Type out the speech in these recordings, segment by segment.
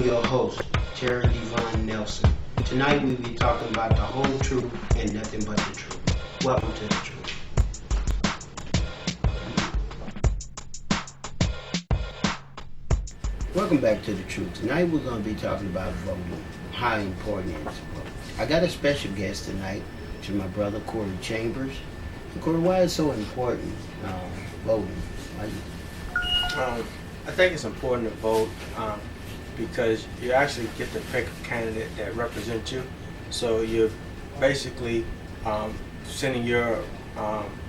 your host, Terry Devon Nelson. Tonight we'll be talking about the whole truth and nothing but the truth. Welcome to the truth. Welcome back to the truth. Tonight we're going to be talking about voting, how important it is to vote. I got a special guest tonight, which is my brother Corey Chambers. And Corey, why is it so important voting? I think it's important to vote because you actually get to pick a candidate that represents you. So you're basically sending your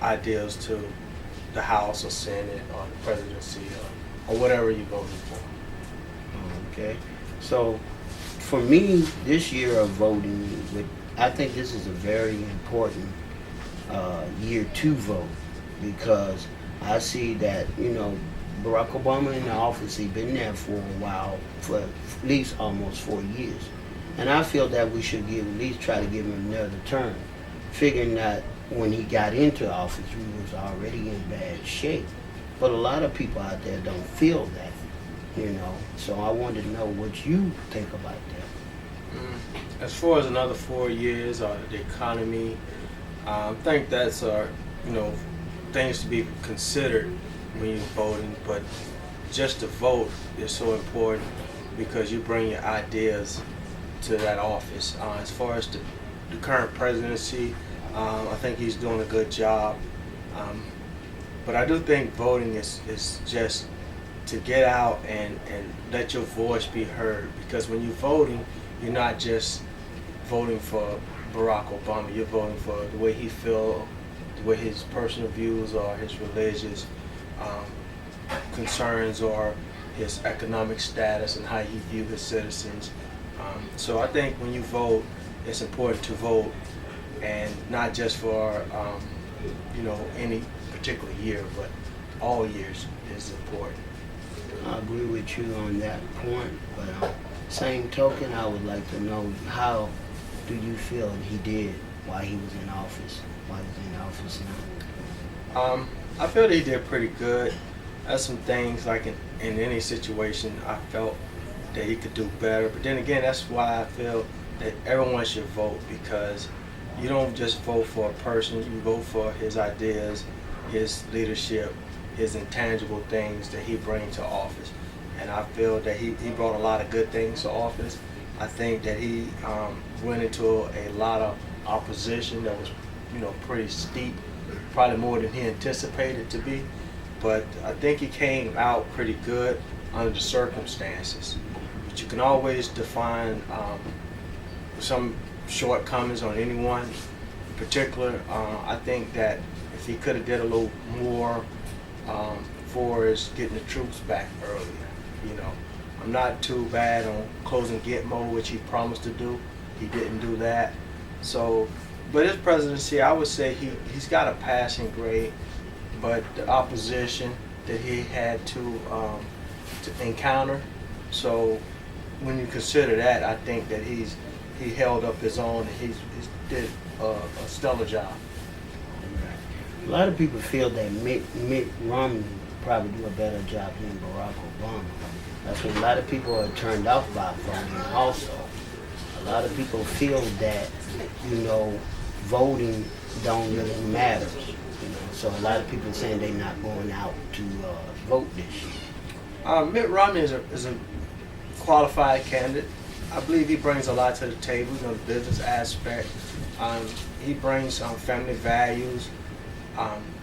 ideas to the House or Senate or the presidency or whatever you're voting for. Okay. So for me, this year of voting, I think this is a very important year to vote because I see that, Barack Obama in the office, he's been there for a while, for at least almost 4 years. And I feel that we should at least try to give him another term, figuring that when he got into office, we was already in bad shape. But a lot of people out there don't feel that, So I wanted to know what you think about that. As far as another 4 years or the economy, I think that's things to be considered when you're voting, but just to vote is so important because you bring your ideas to that office. As far as the current presidency, I think he's doing a good job, but I do think voting is just to get out and let your voice be heard, because when you're voting, you're not just voting for Barack Obama, you're voting for the way he feels, the way his personal views or his religious concerns or his economic status and how he views his citizens. So I think when you vote, it's important to vote, and not just for any particular year, but all years is important. I agree with you on that point, but same token, I would like to know, how do you feel he did while he was in office, now? I feel that he did pretty good. There's some things like in any situation I felt that he could do better, but then again, that's why I feel that everyone should vote, because you don't just vote for a person, you vote for his ideas, his leadership, his intangible things that he brings to office. And I feel that he brought a lot of good things to office. I think that he went into a lot of opposition that was pretty steep, probably more than he anticipated to be. But I think he came out pretty good under the circumstances. But you can always define some shortcomings on anyone in particular. I think that if he could have did a little more for is getting the troops back earlier. I'm not too bad on closing Gitmo, which he promised to do. He didn't do that. So, but his presidency, I would say he's got a passing grade, but the opposition that he had to encounter. So when you consider that, I think that he held up his own, and he did a stellar job. A lot of people feel that Mitt Romney probably do a better job than Barack Obama. That's what a lot of people are turned off by voting also. A lot of people feel that, voting don't really matter. So a lot of people saying they're not going out to vote this year. Mitt Romney is a qualified candidate. I believe he brings a lot to the table, the business aspect. He brings family values.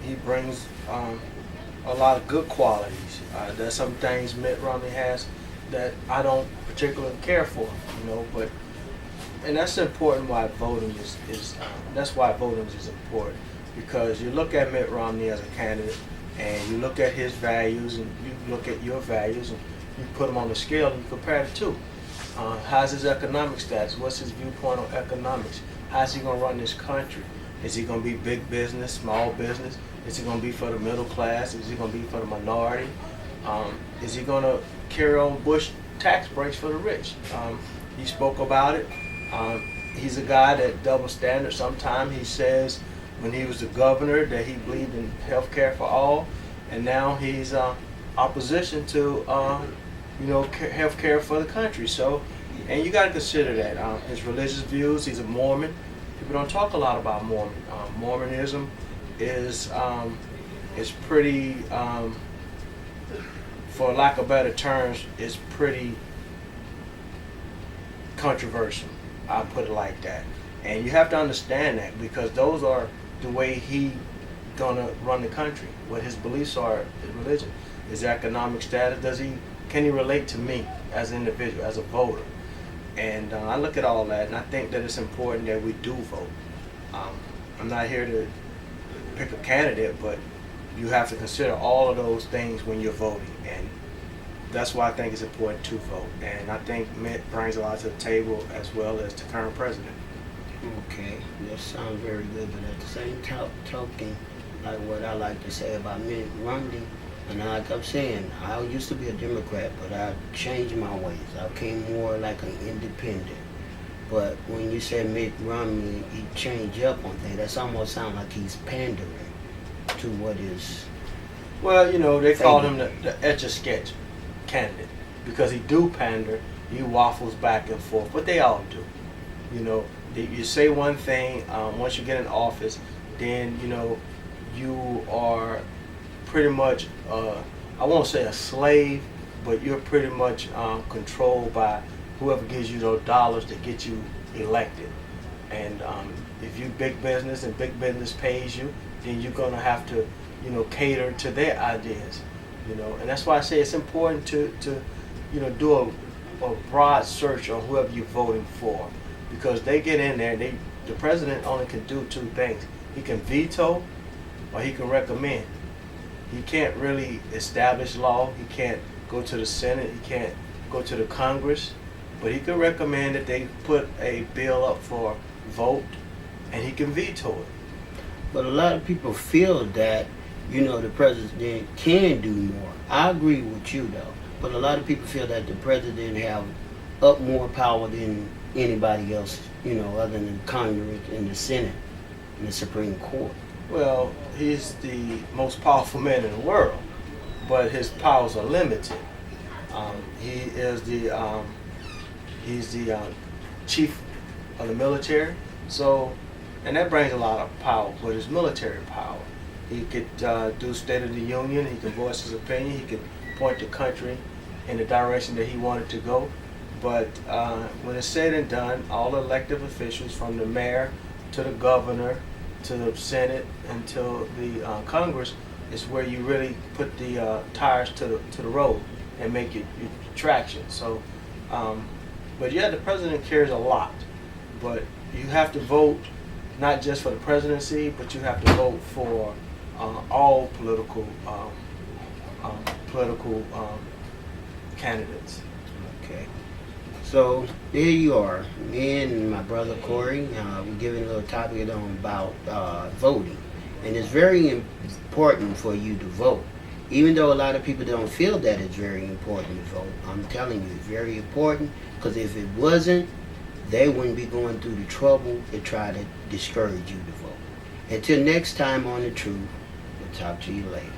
He brings a lot of good qualities. There's some things Mitt Romney has that I don't particularly care for, and that's important why voting is that's why voting is important, because you look at Mitt Romney as a candidate and you look at his values and you look at your values and you put them on the scale and you compare the two. How's his economic status? What's his viewpoint on economics? How's he going to run this country? Is he going to be big business, small business? Is he going to be for the middle class? Is he going to be for the minority? Is he going to carry on Bush tax breaks for the rich? He spoke about it. He's a guy that double standard. Sometimes he says when he was the governor that he believed in health care for all, and now he's opposition to health care for the country. So, and you got to consider that his religious views. He's a Mormon. People don't talk a lot about Mormon. Mormonism is pretty, for lack of better terms, is pretty controversial. I'll put it like that. And you have to understand that, because those are the way he gonna run the country. What his beliefs are, his religion, his economic status. Can he relate to me as an individual, as a voter? And I look at all that, and I think that it's important that we do vote. I'm not here to pick a candidate, but you have to consider all of those things when you're voting, and that's why I think it's important to vote. And I think Mitt brings a lot to the table, as well as the current president. Okay, that sounds very good, but at the same token, like what I like to say about Mitt Romney, and like I'm saying, I used to be a Democrat, but I changed my ways. I became more like an independent. But when you say Mitt Romney, he changed up on things, that's almost sound like he's pandering to what is. Well, they call him the Etch-a-Sketch candidate, because he do pander, he waffles back and forth, but they all do. You say one thing, once you get in office, then you are pretty much, I won't say a slave, but you're pretty much controlled by whoever gives you those dollars to get you elected. And if you big business and big business pays you, then you're gonna have to, cater to their ideas. And that's why I say it's important to do a broad search on whoever you're voting for, because they get in there. The president only can do two things: he can veto, or he can recommend. He can't really establish law. He can't go to the Senate. He can't go to the Congress, but he can recommend that they put a bill up for vote, and he can veto it. But a lot of people feel that, the president can do more. I agree with you, though. But a lot of people feel that the president have up more power than anybody else, other than Congress and the Senate and the Supreme Court. Well, he's the most powerful man in the world, but his powers are limited. He's the chief of the military, so, and that brings a lot of power, but his military power. He could do State of the Union, he could voice his opinion, he could point the country in the direction that he wanted to go. But when it's said and done, all elected officials, from the mayor to the governor to the Senate and to the Congress, is where you really put the tires to the road and make your traction. So, but yeah, the president cares a lot, but you have to vote not just for the presidency, but you have to vote for all political candidates. Okay. So there you are. Me and my brother Corey, we're giving a little topic on about voting, and it's very important for you to vote. Even though a lot of people don't feel that it's very important to vote, I'm telling you, it's very important, because if it wasn't, they wouldn't be going through the trouble to try to discourage you to vote. Until next time on The Truth, we'll talk to you later.